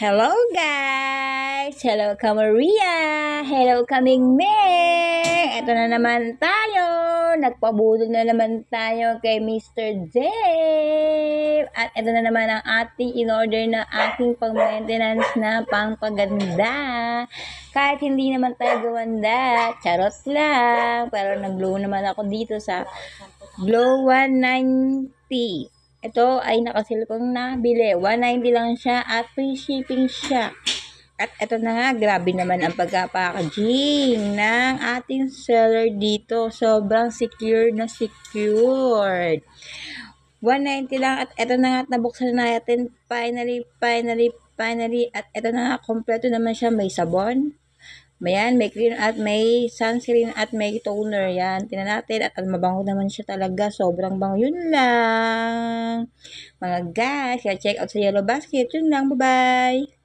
Hello guys! Hello ka Maria! Hello kaming Meng! Ito na naman tayo! Nagpabudol na naman tayo kay Mr. Dave! At ito na naman ang ating in-order na ating pang-maintenance na pangpaganda. Kahit hindi naman tayo gumanda, charot lang. Pero nag-glow naman ako dito sa Glow 190. Ito ay nakasil kong nabili. 190 lang siya at free shipping siya. At ito na nga, grabe naman ang pagka-packaging ng ating seller dito. Sobrang secure na secured. 190 lang at ito na nga, nabuksan na natin. Finally. At ito na nga, kompleto naman siya. May sabon. Ayan, may cream at may sunscreen at may toner. Yan, tingnan natin. At mabango naman siya talaga. Sobrang bango. Yun lang. Mga guys, check out sa Yellow Basket. Yun lang. Bye-bye.